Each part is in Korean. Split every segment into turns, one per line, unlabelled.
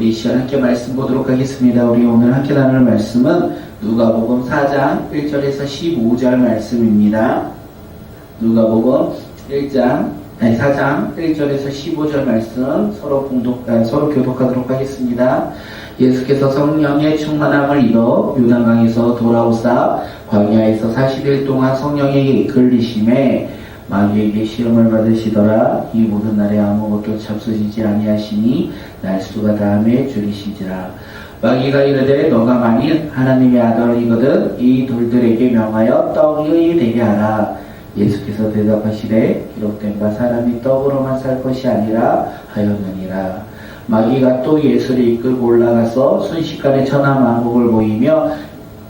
우리 시간 함께 말씀 보도록 하겠습니다. 우리 오늘 함께 나눌 말씀은 누가복음 4장 1절에서 15절 말씀입니다. 누가복음 4장 1절에서 15절 말씀 서로 교독하도록 하겠습니다. 예수께서 성령의 충만함을 입어 요단강에서 돌아오사 광야에서 40일 동안 성령에게 이끌리심에 마귀에게 시험을 받으시더라. 이 모든 날에 아무것도 잡수시지 아니하시니 날수가 다함에 줄이시지라. 마귀가 이르되 너가 만일 하나님의 아들이거든 이 돌들에게 명하여 떡이 되게 하라. 예수께서 대답하시되 기록된 바 사람이 떡으로만 살 것이 아니라 하였느니라. 마귀가 또 예수를 이끌고 올라가서 순식간에 천하만국을 보이며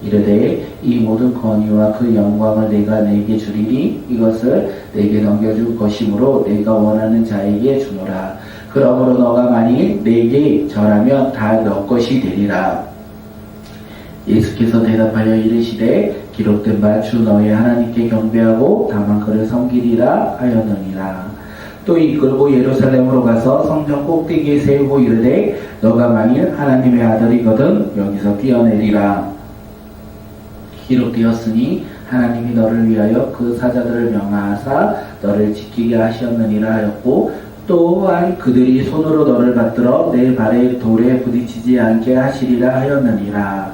이르되 이 모든 권위와 그 영광을 내가 내게 주리니 이것을 내게 넘겨줄 것이므로 내가 원하는 자에게 주노라. 그러므로 너가 만일 내게 절하면 다 너 것이 되리라. 예수께서 대답하여 이르시되 기록된 바 주 너의 하나님께 경배하고 다만 그를 섬기리라 하였느니라. 또 이끌고 예루살렘으로 가서 성전 꼭대기에 세우고 이르되 너가 만일 하나님의 아들이거든 여기서 뛰어내리라. 기록되었으니 하나님이 너를 위하여 그 사자들을 명하사 너를 지키게 하셨느니라 하였고 또한 그들이 손으로 너를 받들어 내 발에 돌에 부딪히지 않게 하시리라 하였느니라.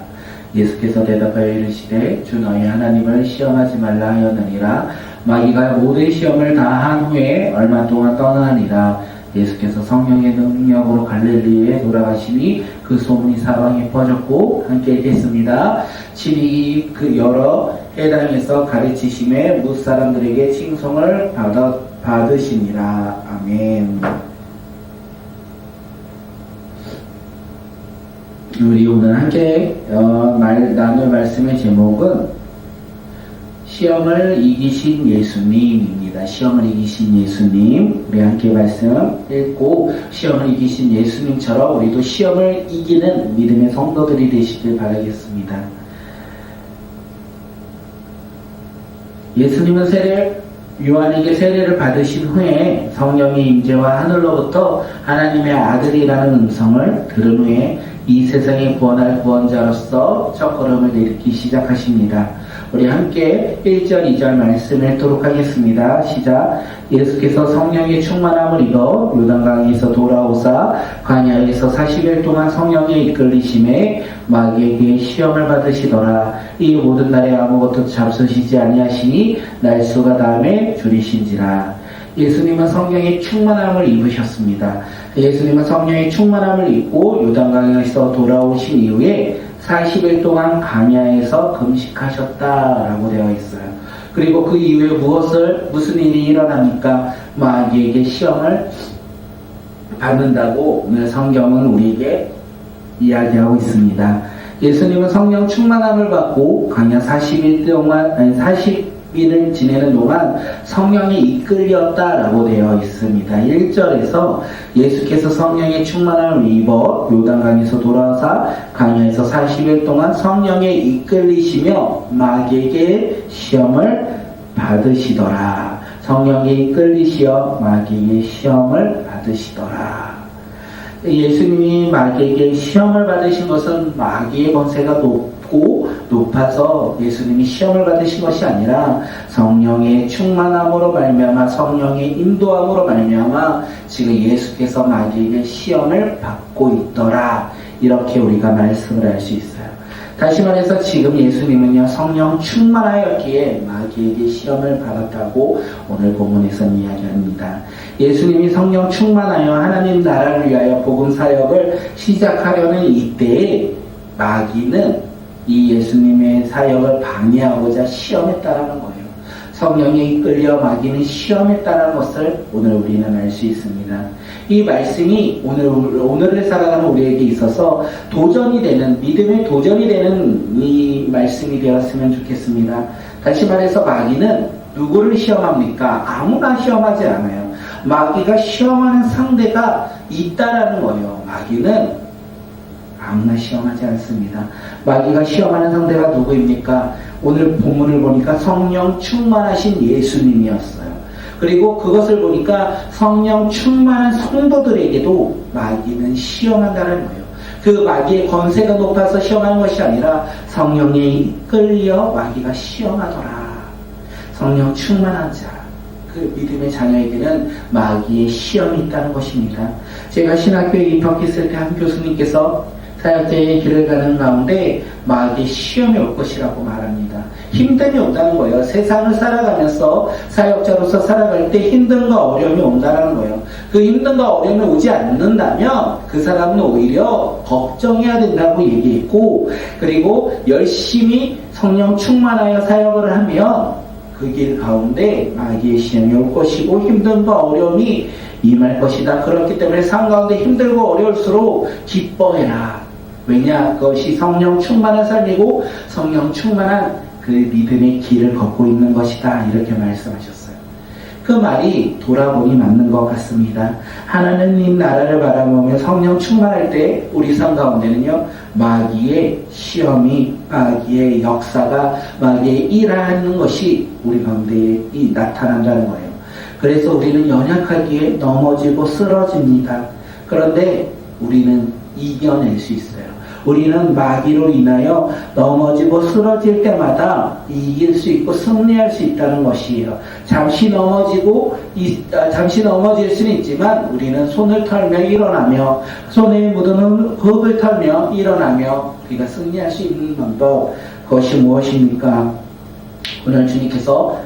예수께서 대답하여 이르시되 주 너희 하나님을 시험하지 말라 하였느니라. 마귀가 모든 시험을 다 한 후에 얼마 동안 떠나니라. 예수께서 성령의 능력으로 갈릴리에 돌아가시니 그 소문이 사방에 퍼졌고 함께 읽겠습니다. 친히 그 여러 해당에서 가르치심에 무사람들에게 칭송을 받으시니라. 아멘. 우리 오늘 함께 나눌 말씀의 제목은 시험을 이기신 예수님입니다. 시험을 이기신 예수님. 우리 함께 말씀 읽고 시험을 이기신 예수님처럼 우리도 시험을 이기는 믿음의 성도들이 되시길 바라겠습니다. 예수님은 요한에게 세례를 받으신 후에 성령의 임재와 하늘로부터 하나님의 아들이라는 음성을 들은 후에 이 세상에 구원할 구원자로서 첫걸음을 내딛기 시작하십니다. 우리 함께 1절, 2절 말씀 읽도록 하겠습니다. 시작. 예수께서 성령의 충만함을 입어 요단강에서 돌아오사 광야에서 40일 동안 성령에 이끌리심에 마귀에게 시험을 받으시더라. 이 모든 날에 아무것도 잡수시지 아니하시니 날수가 다음에 줄이신지라. 예수님은 성령의 충만함을 입으셨습니다. 예수님은 성령의 충만함을 입고 요단강에서 돌아오신 이후에 40일 동안 광야에서 금식하셨다라고 되어 있어요. 그리고 그 이후에 무슨 일이 일어납니까? 마귀에게 시험을 받는다고 오늘 성경은 우리에게 이야기하고 있습니다. 예수님은 성령 충만함을 받고 광야 40일을 지내는 동안 성령이 이끌렸다라고 되어 있습니다. 1절에서 예수께서 성령의 충만함을 입어 요단강에서 돌아와서 광야에서 40일 동안 성령에 이끌리시며 마귀에게 시험을 받으시더라. 성령에 이끌리시어 마귀에게 시험을 받으시더라. 예수님이 마귀에게 시험을 받으신 것은 마귀의 권세가 높아서 예수님이 시험을 받으신 것이 아니라 성령의 충만함으로 말미암아 성령의 인도함으로 말미암아 지금 예수께서 마귀에게 시험을 받고 있더라. 이렇게 우리가 말씀을 할 수 있어요. 다시 말해서 지금 예수님은요 성령 충만하였기에 마귀에게 시험을 받았다고 오늘 본문에서는 이야기합니다. 예수님이 성령 충만하여 하나님 나라를 위하여 복음 사역을 시작하려는 이때에 마귀는 이 예수님의 사역을 방해하고자 시험했다라는 거예요. 성령에 이끌려 마귀는 시험했다는 것을 오늘 우리는 알 수 있습니다. 이 말씀이 오늘을 살아가는 우리에게 있어서 도전이 되는, 믿음의 도전이 되는 이 말씀이 되었으면 좋겠습니다. 다시 말해서 마귀는 누구를 시험합니까? 아무나 시험하지 않아요. 마귀가 시험하는 상대가 있다라는 거예요. 마귀는 아무나 시험하지 않습니다. 마귀가 시험하는 상대가 누구입니까? 오늘 본문을 보니까 성령 충만하신 예수님이었어요. 그리고 그것을 보니까 성령 충만한 성도들에게도 마귀는 시험한다는 거예요. 그 마귀의 권세가 높아서 시험하는 것이 아니라 성령에 이끌려 마귀가 시험하더라. 성령 충만한 자, 그 믿음의 자녀에게는 마귀의 시험이 있다는 것입니다. 제가 신학교에 입학했을 때 한 교수님께서 사역자의 길을 가는 가운데 마귀의 시험이 올 것이라고 말합니다. 힘듦이 온다는 거예요. 세상을 살아가면서 사역자로서 살아갈 때 힘듦과 어려움이 온다는 거예요. 그 힘듦과 어려움이 오지 않는다면 그 사람은 오히려 걱정해야 된다고 얘기했고, 그리고 열심히 성령 충만하여 사역을 하면 그 길 가운데 마귀의 시험이 올 것이고 힘듦과 어려움이 임할 것이다. 그렇기 때문에 삶 가운데 힘들고 어려울수록 기뻐해라. 왜냐? 그것이 성령 충만한 삶이고 성령 충만한 그 믿음의 길을 걷고 있는 것이다. 이렇게 말씀하셨어요. 그 말이 돌아보니 맞는 것 같습니다. 하나님 나라를 바라보며 성령 충만할 때 우리 삶 가운데는요, 마귀의 시험이, 마귀의 역사가, 마귀의 일하는 것이 우리 가운데 나타난다는 거예요. 그래서 우리는 연약하기에 넘어지고 쓰러집니다. 그런데 우리는 이겨낼 수 있어요. 우리는 마귀로 인하여 넘어지고 쓰러질 때마다 이길 수 있고 승리할 수 있다는 것이에요. 잠시 넘어질 수는 있지만 우리는 손을 털며 일어나며, 손에 묻은 흙을 털며 일어나며 우리가 승리할 수 있는 방법, 그것이 무엇입니까? 오늘 주님께서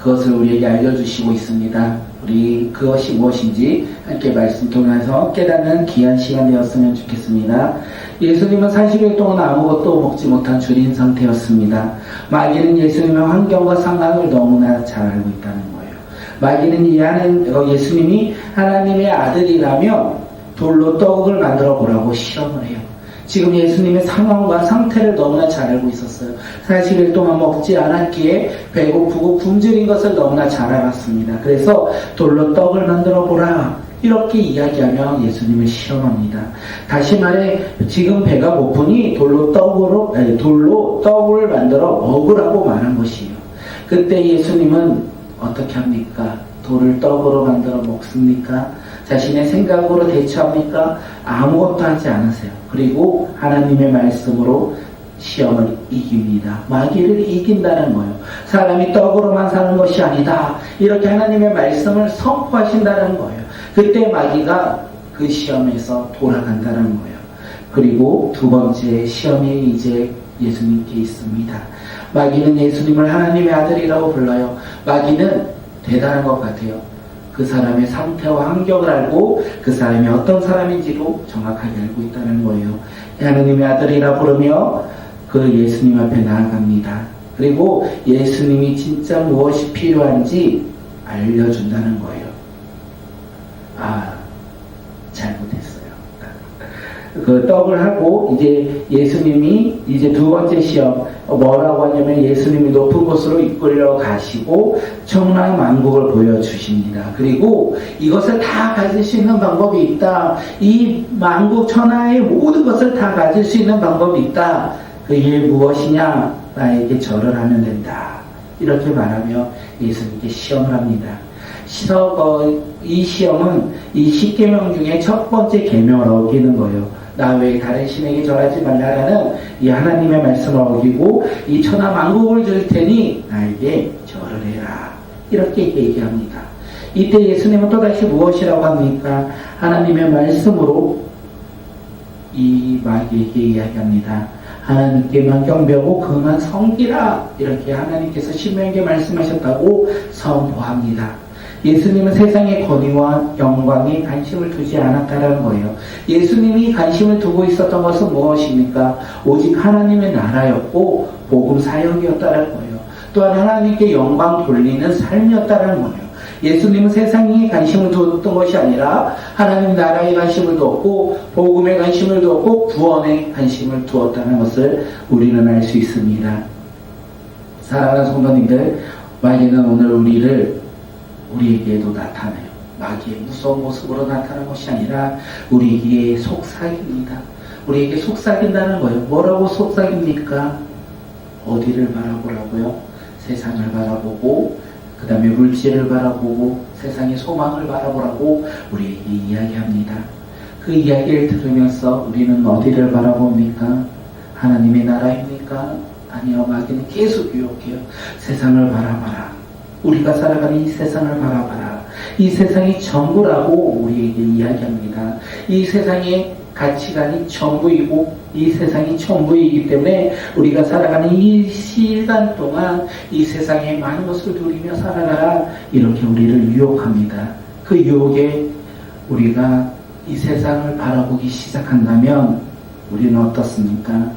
그것을 우리에게 알려주시고 있습니다. 우리 그것이 무엇인지 함께 말씀 통해서 깨닫는 귀한 시간 되었으면 좋겠습니다. 예수님은 40일 동안 아무것도 먹지 못한 줄인 상태였습니다. 마귀는 예수님의 환경과 상황을 너무나 잘 알고 있다는 거예요. 마귀는 예수님이 하나님의 아들이라며 돌로 떡을 만들어 보라고 실험을 해요. 지금 예수님의 상황과 상태를 너무나 잘 알고 있었어요. 40일 동안 먹지 않았기에 배고프고 굶주린 것을 너무나 잘 알았습니다. 그래서 돌로 떡을 만들어 보라, 이렇게 이야기하며 예수님을 시험합니다. 다시 말해, 지금 배가 고프니 돌로 떡을 만들어 먹으라고 말한 것이에요. 그때 예수님은 어떻게 합니까? 돌을 떡으로 만들어 먹습니까? 자신의 생각으로 대처합니까? 아무것도 하지 않으세요. 그리고 하나님의 말씀으로 시험을 이깁니다. 마귀를 이긴다는 거예요. 사람이 떡으로만 사는 것이 아니다, 이렇게 하나님의 말씀을 선포하신다는 거예요. 그때 마귀가 그 시험에서 돌아간다는 거예요. 그리고 두 번째 시험이 이제 예수님께 있습니다. 마귀는 예수님을 하나님의 아들이라고 불러요. 마귀는 대단한 것 같아요. 그 사람의 상태와 환경을 알고 그 사람이 어떤 사람인지도 정확하게 알고 있다는 거예요. 하나님의 아들이라 부르며 그 예수님 앞에 나아갑니다. 그리고 예수님이 진짜 무엇이 필요한지 알려준다는 거예요. 잘못했어요. 그 떡을 하고 이제 예수님이 이제 두 번째 시험 뭐라고 하냐면, 예수님이 높은 곳으로 이끌려 가시고 천하 만국을 보여주십니다. 그리고 이것을 다 가질 수 있는 방법이 있다. 이 만국 천하의 모든 것을 다 가질 수 있는 방법이 있다. 그게 무엇이냐? 나에게 절을 하면 된다. 이렇게 말하며 예수님께 시험을 합니다. 이 시험은 이 10계명 중에 첫 번째 계명을 어기는 거예요. 나 외에 다른 신에게 절하지 말라라는 이 하나님의 말씀을 어기고, 이 천하 만국을 줄 테니 나에게 절을 해라, 이렇게 얘기합니다. 이때 예수님은 또다시 무엇이라고 합니까? 하나님의 말씀으로 이 마귀에게 이야기합니다. 하나님께만 경배하고 그만 섬기라, 이렇게 하나님께서 신명에게 말씀하셨다고 선포합니다. 예수님은 세상의 권위와 영광에 관심을 두지 않았다는 거예요. 예수님이 관심을 두고 있었던 것은 무엇입니까? 오직 하나님의 나라였고 복음 사역이었다는 거예요. 또한 하나님께 영광 돌리는 삶이었다는 거예요. 예수님은 세상에 관심을 두었던 것이 아니라 하나님 나라에 관심을 두었고 복음에 관심을 두었고 구원에 관심을 두었다는 것을 우리는 알 수 있습니다. 사랑하는 성도님들, 마귀는 오늘 우리에게도 나타나요. 마귀의 무서운 모습으로 나타나는 것이 아니라 우리에게 속삭입니다. 우리에게 속삭인다는 거예요. 뭐라고 속삭입니까? 어디를 바라보라고요? 세상을 바라보고, 그 다음에 물질을 바라보고, 세상의 소망을 바라보라고 우리에게 이야기합니다. 그 이야기를 들으면서 우리는 어디를 바라봅니까? 하나님의 나라입니까? 아니요, 마귀는 계속 유혹해요. 세상을 바라봐라. 우리가 살아가는 이 세상을 바라봐라. 이 세상이 전부라고 우리에게 이야기합니다. 이 세상의 가치관이 전부이고 이 세상이 전부이기 때문에 우리가 살아가는 이 시간 동안 이 세상의 많은 것을 누리며 살아가라, 이렇게 우리를 유혹합니다. 그 유혹에 우리가 이 세상을 바라보기 시작한다면 우리는 어떻습니까?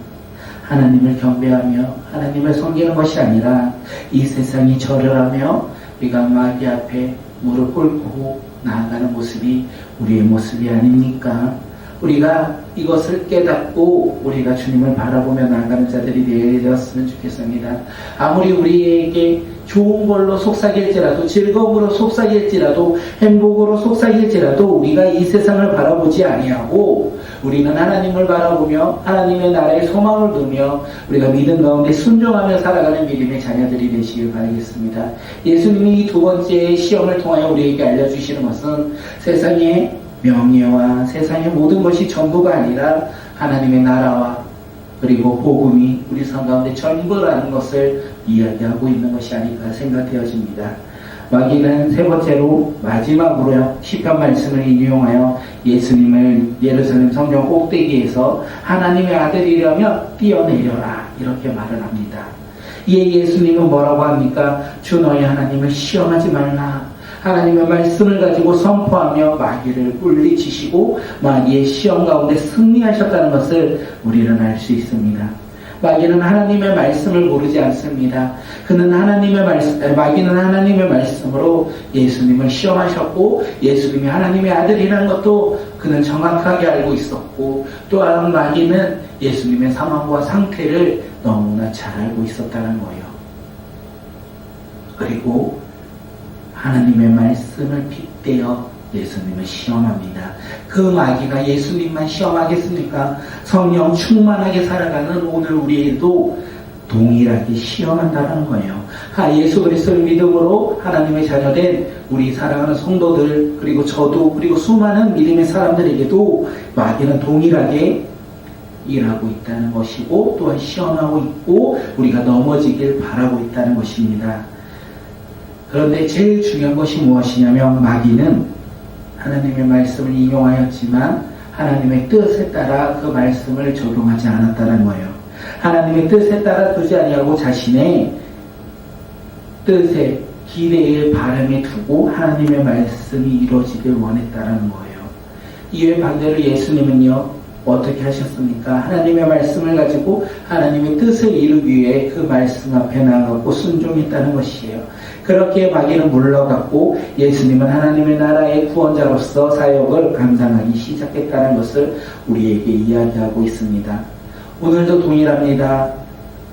하나님을 경배하며 하나님을 섬기는 것이 아니라 이 세상이 저를 하며 우리가 마귀 앞에 무릎 꿇고 나아가는 모습이 우리의 모습이 아닙니까? 우리가 이것을 깨닫고 우리가 주님을 바라보며 나아가는 자들이 되었으면 좋겠습니다. 아무리 우리에게 좋은 걸로 속삭일지라도, 즐거움으로 속삭일지라도, 행복으로 속삭일지라도 우리가 이 세상을 바라보지 아니하고 우리는 하나님을 바라보며 하나님의 나라에 소망을 두며 우리가 믿음 가운데 순종하며 살아가는 믿음의 자녀들이 되시길 바라겠습니다. 예수님이 이 두 번째 시험을 통하여 우리에게 알려주시는 것은 세상의 명예와 세상의 모든 것이 전부가 아니라 하나님의 나라와 그리고 복음이 우리 삶 가운데 전부라는 것을 이야기하고 있는 것이 아닐까 생각되어집니다. 마귀는 세 번째로 마지막으로요, 시편 말씀을 인용하여 예수님을 예루살렘 성전 꼭대기에서 하나님의 아들이라며 뛰어내려라, 이렇게 말을 합니다. 이에 예수님은 뭐라고 합니까? 주 너희 하나님을 시험하지 말라. 하나님의 말씀을 가지고 선포하며 마귀를 물리치시고 마귀의 시험 가운데 승리하셨다는 것을 우리는 알 수 있습니다. 마귀는 하나님의 말씀을 모르지 않습니다. 마귀는 하나님의 말씀으로 예수님을 시험하셨고 예수님이 하나님의 아들이라는 것도 그는 정확하게 알고 있었고, 또한 마귀는 예수님의 상황과 상태를 너무나 잘 알고 있었다는 거예요. 그리고 하나님의 말씀을 빗대어 예수님을 시험합니다. 그 마귀가 예수님만 시험하겠습니까? 성령 충만하게 살아가는 오늘 우리에도 동일하게 시험한다는 거예요. 예수 그리스도를 믿음으로 하나님의 자녀된 우리 사랑하는 성도들, 그리고 저도, 그리고 수많은 믿음의 사람들에게도 마귀는 동일하게 일하고 있다는 것이고, 또한 시험하고 있고 우리가 넘어지길 바라고 있다는 것입니다. 그런데 제일 중요한 것이 무엇이냐면 마귀는 하나님의 말씀을 인용하였지만 하나님의 뜻에 따라 그 말씀을 적용하지 않았다는 거예요. 하나님의 뜻에 따라 두지 아니하고 자신의 뜻에, 기대에, 바람에 두고 하나님의 말씀이 이루어지길 원했다는 거예요. 이외 반대로 예수님은요, 어떻게 하셨습니까? 하나님의 말씀을 가지고 하나님의 뜻을 이루기 위해 그 말씀 앞에 나가고 순종했다는 것이에요. 그렇게 마귀는 물러갔고 예수님은 하나님의 나라의 구원자로서 사역을 감당하기 시작했다는 것을 우리에게 이야기하고 있습니다. 오늘도 동일합니다.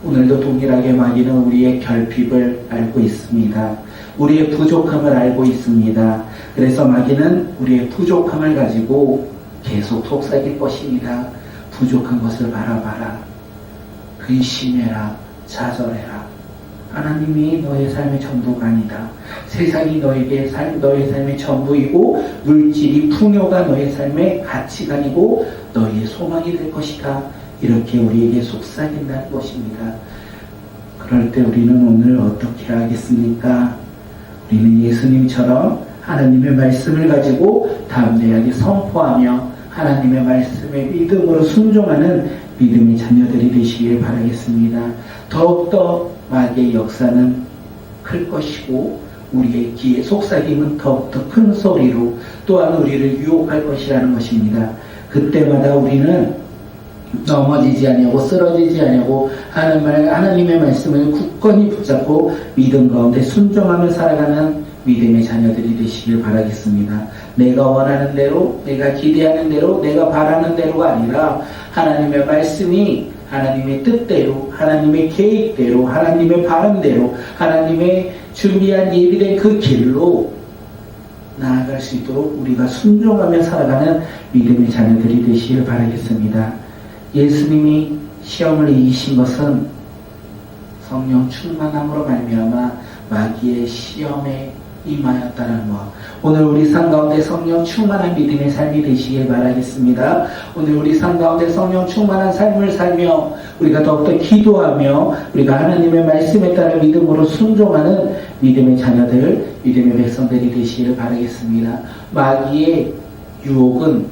오늘도 동일하게 마귀는 우리의 결핍을 알고 있습니다. 우리의 부족함을 알고 있습니다. 그래서 마귀는 우리의 부족함을 가지고 계속 속삭일 것입니다. 부족한 것을 바라봐라. 근심해라. 좌절해라. 하나님이 너의 삶의 전부가 아니다. 세상이 너의 삶의 전부이고 물질이, 풍요가 너의 삶의 가치관이고 너의 소망이 될 것이다. 이렇게 우리에게 속삭인다는 것입니다. 그럴 때 우리는 오늘 어떻게 하겠습니까? 우리는 예수님처럼 하나님의 말씀을 가지고 담대하게 선포하며 하나님의 말씀에 믿음으로 순종하는 믿음의 자녀들이 되시길 바라겠습니다. 더욱더 마귀의 역사는 클 것이고 우리의 귀에 속삭임은 더욱더 큰 소리로 또한 우리를 유혹할 것이라는 것입니다. 그때마다 우리는 넘어지지 아니하고 쓰러지지 아니하고 하나님의 말씀을 굳건히 붙잡고 믿음 가운데 순종하며 살아가는 믿음의 자녀들이 되시길 바라겠습니다. 내가 원하는 대로, 내가 기대하는 대로, 내가 바라는 대로가 아니라 하나님의 말씀이 하나님의 뜻대로, 하나님의 계획대로, 하나님의 바람대로, 하나님의 준비한 예비된 그 길로 나아갈 수 있도록 우리가 순종하며 살아가는 믿음의 자녀들이 되시길 바라겠습니다. 예수님이 시험을 이기신 것은 성령 충만함으로 말미암아 마귀의 시험에 임하였다는 것. 오늘 우리 삶 가운데 성령 충만한 믿음의 삶이 되시길 바라겠습니다. 오늘 우리 삶 가운데 성령 충만한 삶을 살며 우리가 더욱더 기도하며 우리가 하나님의 말씀에 따라 믿음으로 순종하는 믿음의 자녀들, 믿음의 백성들이 되시길 바라겠습니다. 마귀의 유혹은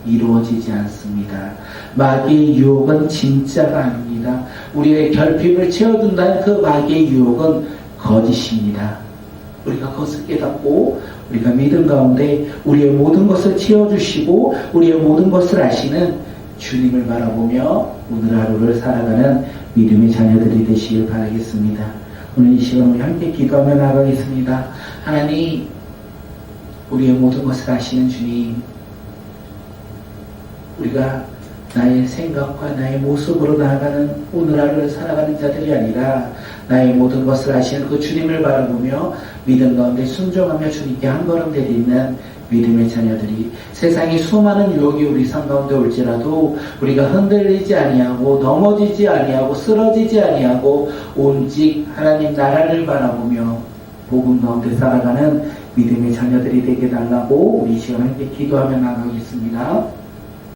이루어지지 않습니다. 마귀의 유혹은 진짜가 아닙니다. 우리의 결핍을 채워준다는 그 마귀의 유혹은 거짓입니다. 우리가 그것을 깨닫고 우리가 믿음 가운데 우리의 모든 것을 채워주시고 우리의 모든 것을 아시는 주님을 바라보며 오늘 하루를 살아가는 믿음의 자녀들이 되시길 바라겠습니다. 오늘 이 시간 우리 함께 기도하며 나가겠습니다. 하나님, 우리의 모든 것을 아시는 주님, 우리가 나의 생각과 나의 모습으로 나아가는 오늘 하루를 살아가는 자들이 아니라 나의 모든 것을 아시는 그 주님을 바라보며 믿음 가운데 순종하며 주님께 한 걸음 내딛는 믿음의 자녀들이 세상의 수많은 유혹이 우리 삶 가운데 올지라도 우리가 흔들리지 아니하고 넘어지지 아니하고 쓰러지지 아니하고 오직 하나님 나라를 바라보며 복음 가운데 살아가는 믿음의 자녀들이 되게 달라고 우리 이 시간 함께 기도하며 나가겠습니다.